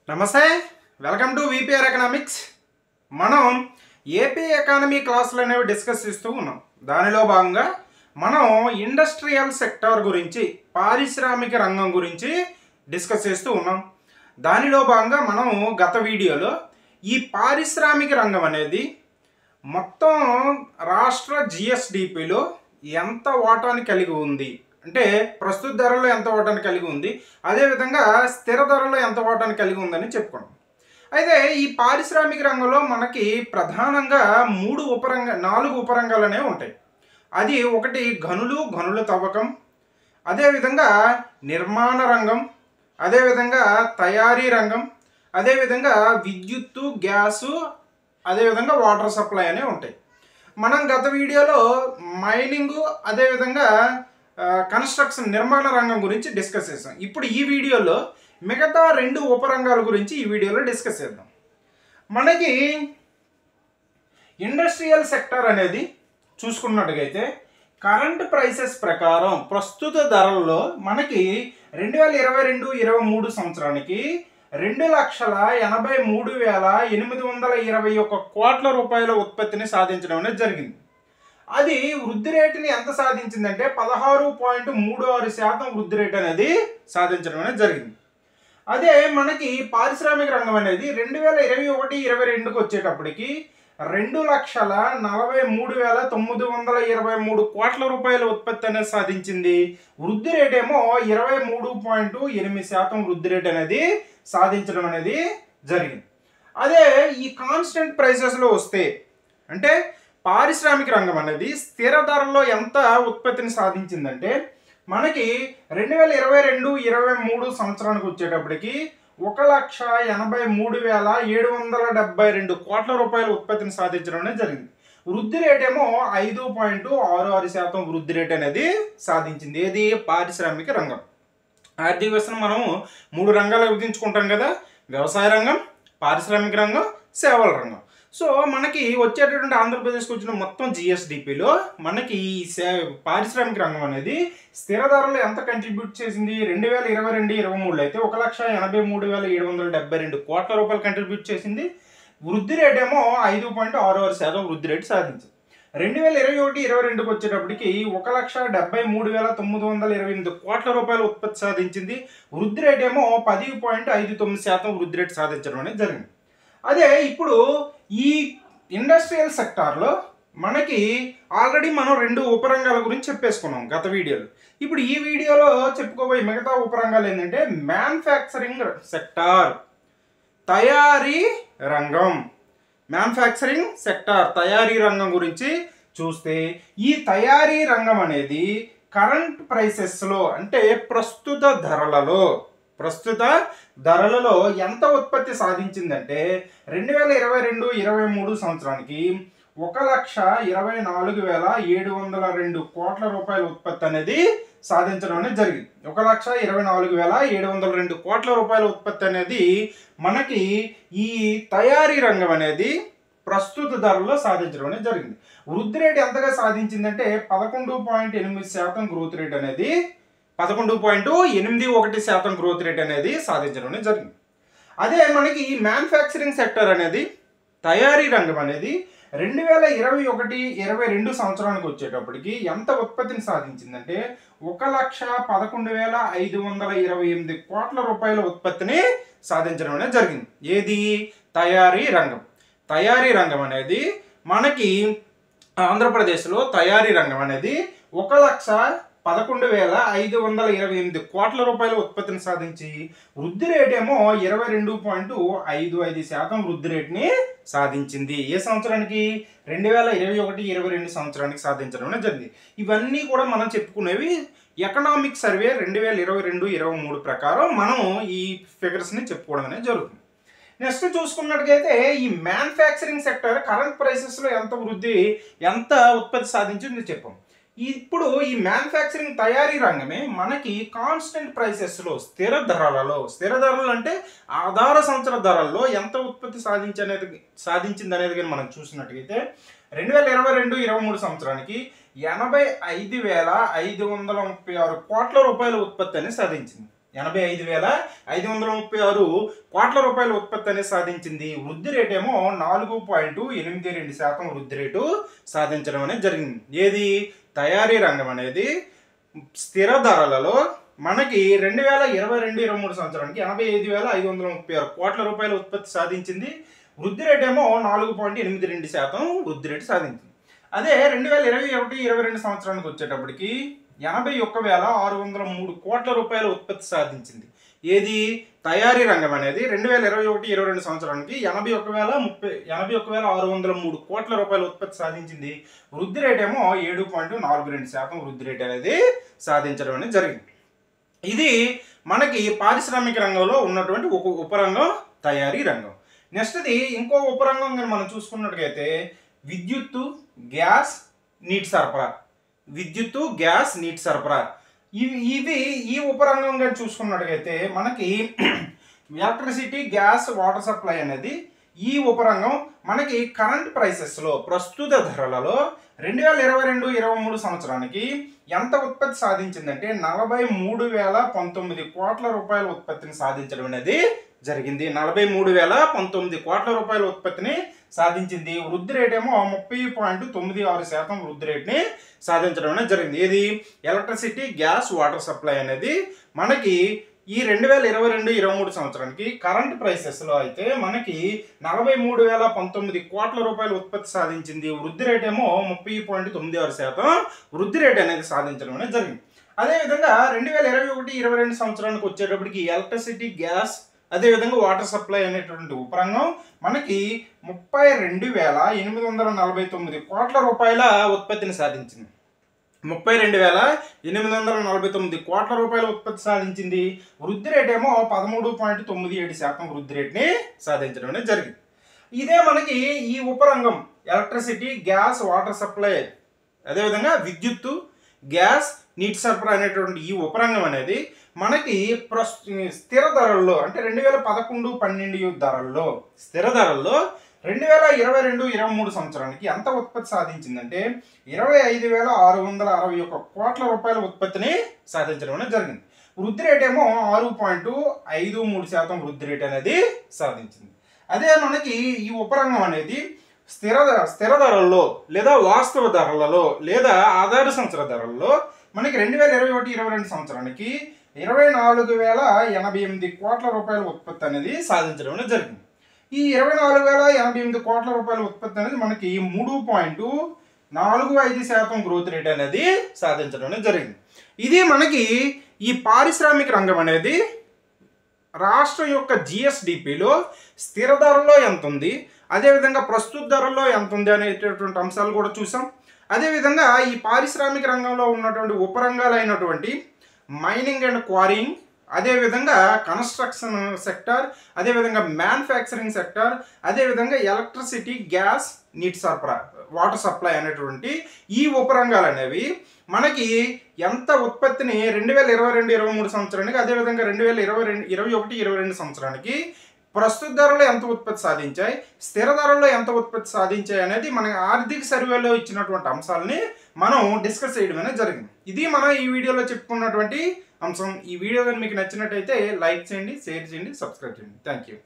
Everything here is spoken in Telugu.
నమస్తే, వెల్కమ్ టు విపిఆర్ ఎకనామిక్స్. మనం ఏపీ ఎకానమీ క్లాసులు అనేవి డిస్కస్ చేస్తూ ఉన్నాం. దానిలో భాగంగా మనం ఇండస్ట్రియల్ సెక్టార్ గురించి, పారిశ్రామిక రంగం గురించి డిస్కస్ చేస్తూ ఉన్నాం. దానిలో భాగంగా మనం గత వీడియోలో ఈ పారిశ్రామిక రంగం అనేది మొత్తం రాష్ట్ర జిఎస్డిపిలో ఎంత వాటాని కలిగి ఉంది, అంటే ప్రస్తుత ధరలో ఎంత వాటాని కలిగి ఉంది, అదేవిధంగా స్థిర ధరలో ఎంత వాటాని కలిగి ఉందని చెప్పుకున్నాం. అయితే ఈ పారిశ్రామిక రంగంలో మనకి ప్రధానంగా నాలుగు ఉపరంగాలు అనేవి ఉంటాయి. అది ఒకటి గనుల తవ్వకం, అదేవిధంగా నిర్మాణ రంగం, అదేవిధంగా తయారీ రంగం, అదేవిధంగా విద్యుత్తు, గ్యాసు, అదేవిధంగా వాటర్ సప్లై అనేవి ఉంటాయి. మనం గత వీడియోలో మైనింగ్, అదేవిధంగా కన్స్ట్రక్షన్ నిర్మాణ రంగం గురించి డిస్కస్ చేసాం. ఇప్పుడు ఈ వీడియోలో మిగతా రెండు ఉపరంగాల గురించి ఈ వీడియోలో డిస్కస్ చేద్దాం. మనకి ఇండస్ట్రియల్ సెక్టర్ అనేది చూసుకున్నట్టుగైతే కరెంట్ ప్రైసెస్ ప్రకారం ప్రస్తుత ధరల్లో మనకి 2022-23 సంవత్సరానికి 2,83,821 కోట్ల రూపాయల ఉత్పత్తిని సాధించడం అనేది జరిగింది. అది వృద్ధి రేటుని ఎంత సాధించిందంటే 16.36% వృద్ధి రేటు అనేది సాధించడం అనేది జరిగింది. అదే మనకి పారిశ్రామిక రంగం అనేది 2021-22కి వచ్చేటప్పటికి 2,43,923 కోట్ల రూపాయల ఉత్పత్తి అనేది సాధించింది. వృద్ధి రేటు ఏమో 23.8% వృద్ధి రేటు అనేది సాధించడం అనేది జరిగింది. అదే ఈ కాన్స్టెంట్ ప్రైసెస్లో వస్తే, అంటే పారిశ్రామిక రంగం అనేది స్థిర ధరలో ఎంత ఉత్పత్తిని సాధించిందంటే మనకి 2022-23 సంవత్సరానికి వచ్చేటప్పటికి 1,83,772 కోట్ల రూపాయల ఉత్పత్తిని సాధించడం అనేది జరిగింది. వృద్ధి రేట్ ఏమో 5.66% వృద్ధి రేట్ అనేది సాధించింది. ఏది? పారిశ్రామిక రంగం. ఆర్థిక వ్యవస్థను మనం 3 రంగాలు విభజించుకుంటాం కదా: వ్యవసాయ రంగం, పారిశ్రామిక రంగం, సేవల రంగం. సో మనకి వచ్చేటటువంటి ఆంధ్రప్రదేశ్కి వచ్చిన మొత్తం జిఎస్డిపిలో మనకి ఈ పారిశ్రామిక రంగం అనేది స్థిర ధరలు ఎంత కంట్రిబ్యూట్ చేసింది? 2022-23లో అయితే 1,83,772 కోట్ల రూపాయలు కంట్రిబ్యూట్ చేసింది. వృద్ధి రేట్ ఏమో 5.66% వృద్ధి రేటు సాధించింది. 2021-22కి వచ్చేటప్పటికి 1,73,928 కోట్ల రూపాయల ఉత్పత్తి సాధించింది. వృద్ధి రేట్ ఏమో 10.59% వృద్ధి రేటు సాధించడం అనేది జరిగింది. అదే ఇప్పుడు ఈ ఇండస్ట్రియల్ సెక్టార్లో మనకి ఆల్రెడీ మనం 2 ఉపరంగాల గురించి చెప్పేసుకున్నాం గత వీడియోలో. ఇప్పుడు ఈ వీడియోలో చెప్పుకోబోయే మిగతా ఉపరంగాలు ఏంటంటే మ్యానుఫ్యాక్చరింగ్ సెక్టార్, తయారీ రంగం. మ్యానుఫ్యాక్చరింగ్ సెక్టార్, తయారీ రంగం గురించి చూస్తే, ఈ తయారీ రంగం అనేది కరెంట్ ప్రైసెస్లో, అంటే ప్రస్తుత ధరలలో ఎంత ఉత్పత్తి సాధించిందంటే 2022-23 సంవత్సరానికి 1,24,702 కోట్ల రూపాయల ఉత్పత్తి అనేది సాధించడం అనేది జరిగింది. 1,24,702 కోట్ల రూపాయల ఉత్పత్తి అనేది మనకి ఈ తయారీ రంగం అనేది ప్రస్తుత ధరలో సాధించడం అనేది జరిగింది. వృద్ధి రేటు ఎంతగా సాధించిందంటే 11.8% గ్రోత్ రేట్ అనేది 11.81% గ్రోత్ రేట్ అనేది సాధించడం అనేది జరిగింది. అదే మనకి మ్యానుఫ్యాక్చరింగ్ సెక్టర్ అనేది, తయారీ రంగం అనేది 2021-22 సంవత్సరానికి వచ్చేటప్పటికి ఎంత ఉత్పత్తిని సాధించిందంటే 1,11,528 కోట్ల రూపాయల ఉత్పత్తిని సాధించడం అనేది జరిగింది. ఏది? తయారీ రంగం. తయారీ రంగం అనేది మనకి ఆంధ్రప్రదేశ్లో తయారీ రంగం అనేది 1,11,528 కోట్ల రూపాయల ఉత్పత్తిని సాధించి వృద్ధి రేట్ ఏమో 22.55% వృద్ధి రేట్ని సాధించింది. ఏ సంవత్సరానికి? 2021-22 సంవత్సరానికి సాధించడం జరిగింది. ఇవన్నీ కూడా మనం చెప్పుకునేవి ఎకనామిక్ సర్వే 2022-23 ప్రకారం మనం ఈ ఫిగర్స్ని చెప్పుకోవడం అనేది జరుగుతుంది. నెక్స్ట్ చూసుకున్నట్టుగైతే ఈ మ్యానుఫ్యాక్చరింగ్ సెక్టర్ కరెంట్ ప్రైసెస్లో ఎంత ఉత్పత్తి సాధించింది చెప్పాం. ఇప్పుడు ఈ మ్యానుఫ్యాక్చరింగ్ తయారీ రంగమే మనకి కాన్స్టెంట్ ప్రైసెస్లో, స్థిర ధరలు అంటే ఆధార సంవత్సర ధరల్లో ఎంత ఉత్పత్తి సాధించింది అనేది కానీ మనం చూసినట్టుగైతే 2022-23 సంవత్సరానికి 85,536 కోట్ల రూపాయల ఉత్పత్తి అనేది సాధించింది. 85,536 కోట్ల రూపాయల ఉత్పత్తి అనేది సాధించింది. వృద్ధి రేట్ ఏమో 4.82% వృద్ధి రేటు సాధించడం అనేది జరిగింది. ఏది తయారీ రంగం అనేది స్థిర ధరలలో మనకి 2022-23 సంవత్సరానికి 85,536 కోట్ల రూపాయల ఉత్పత్తి సాధించింది. వృద్ధి రేట్ ఏమో 4.82% వృద్ధి రేటు సాధించింది. అదే 2021-22 సంవత్సరానికి వచ్చేటప్పటికి 81,603 కోట్ల రూపాయల ఉత్పత్తి సాధించింది. ఏది తయారీ రంగం అనేది 2021-22 సంవత్సరానికి 81,603 కోట్ల రూపాయల ఉత్పత్తి సాధించింది. వృద్ధి రేట్ ఏమో 7.42% వృద్ధి రేట్ అనేది సాధించడం అనేది జరిగింది. ఇది మనకి పారిశ్రామిక రంగంలో ఉన్నటువంటి ఒక ఉపరంగం తయారీ రంగం. నెక్స్ట్ది ఇంకో ఉపరంగం కానీ మనం చూసుకున్నట్టుగైతే విద్యుత్తు, గ్యాస్, నీటి సరఫరా. విద్యుత్తు, గ్యాస్, నీటి సరఫరా ఇవి ఈ ఉపరంగం కానీ చూసుకున్నట్టుగైతే మనకి ఎలక్ట్రిసిటీ, గ్యాస్, వాటర్ సప్లై అనేది ఈ ఉపరంగం మనకి కరెంట్ ప్రైసెస్లో ప్రస్తుత ధరలలో 2022-23 సంవత్సరానికి ఎంత ఉత్పత్తి సాధించిందంటే 43,019 కోట్ల రూపాయల ఉత్పత్తిని సాధించడం అనేది జరిగింది. 43,019 కోట్ల రూపాయల ఉత్పత్తిని సాధించింది. వృద్ధి రేట్ ఏమో 30.96% వృద్ధి రేట్ని సాధించడం అనేది జరిగింది. ఇది ఎలక్ట్రిసిటీ, గ్యాస్, వాటర్ సప్లై అనేది మనకి ఈ 2022-23 సంవత్సరానికి కరెంట్ ప్రైసెస్లో అయితే మనకి 43,019 కోట్ల రూపాయల ఉత్పత్తి సాధించింది. వృద్ధి రేట్ ఏమో 30.96% వృద్ధి రేట్ అనేది సాధించడం అనేది జరిగింది. అదేవిధంగా 2021-22 సంవత్సరానికి వచ్చేటప్పటికి ఎలక్ట్రిసిటీ, గ్యాస్, అదేవిధంగా వాటర్ సప్లై అనేటువంటి ఉపరంగం మనకి 32,849 కోట్ల రూపాయల ఉత్పత్తిని సాధించింది. 32,849 కోట్ల రూపాయల ఉత్పత్తి సాధించింది. వృద్ధి రేట్ ఏమో 13.97% వృద్ధి రేట్ని సాధించడం అనేది జరిగింది. ఇదే మనకి ఈ ఉపరంగం ఎలక్ట్రిసిటీ, గ్యాస్, వాటర్ సప్లై, అదేవిధంగా విద్యుత్తు, గ్యాస్, నీటి సరఫరా అనేటువంటి ఈ ఉపరంగం అనేది మనకి స్థిర ధరల్లో అంటే 2011-12 ధరల్లో స్థిర ధరల్లో 2022-23 సంవత్సరానికి ఎంత ఉత్పత్తి సాధించిందంటే 25,661 కోట్ల రూపాయల ఉత్పత్తిని సాధించడం అనేది జరిగింది. వృద్ధి రేట్ ఏమో 6.53% వృద్ధి రేట్ అనేది సాధించింది. అదే మనకి ఈ ఉపరంగం అనేది స్థిర ధరల్లో లేదా వాస్తవ ధరలలో లేదా ఆధార సంవత్సర ధరల్లో మనకి 2021-22 సంవత్సరానికి 24,088 కోట్ల రూపాయల ఉత్పత్తి అనేది సాధించడం అనేది జరిగింది. ఈ 24,088 కోట్ల రూపాయల ఉత్పత్తి అనేది మనకి 3.45% గ్రోత్ రేట్ అనేది సాధించడం అనేది జరిగింది. ఇది మనకి ఈ పారిశ్రామిక రంగం అనేది రాష్ట్రం యొక్క జిఎస్డిపిలో స్థిర ధరలో ఎంత ఉంది, అదేవిధంగా ప్రస్తుత ధరలో ఎంత ఉంది అనేటటువంటి అంశాలు కూడా చూసాం. అదేవిధంగా ఈ పారిశ్రామిక రంగంలో ఉన్నటువంటి ఉపరంగాలు అయినటువంటి మైనింగ్ అండ్ క్వారీయింగ్, అదేవిధంగా కన్స్ట్రక్షన్ సెక్టర్, అదేవిధంగా మ్యానుఫ్యాక్చరింగ్ సెక్టర్, అదేవిధంగా ఎలక్ట్రిసిటీ, గ్యాస్, నీటి సరఫరా, వాటర్ సప్లై అనేటువంటి ఈ ఉపరంగాలు అనేవి మనకి ఎంత ఉత్పత్తిని 2022-23 సంవత్సరానికి, అదేవిధంగా 2021-22 సంవత్సరానికి ప్రస్తుత ధరలో ఎంత ఉత్పత్తి సాధించాయి, స్థిర ధరలో ఎంత ఉత్పత్తి సాధించాయి అనేది మన ఆర్థిక సర్వేలో ఇచ్చినటువంటి అంశాలని మనం డిస్కస్ చేయడం అనేది జరిగింది. ఇది మనం ఈ వీడియోలో చెప్పుకున్నటువంటి అంశం. ఈ వీడియో కానీ మీకు నచ్చినట్టయితే లైక్ చేయండి, షేర్ చేయండి, సబ్స్క్రైబ్ చేయండి. Thank you.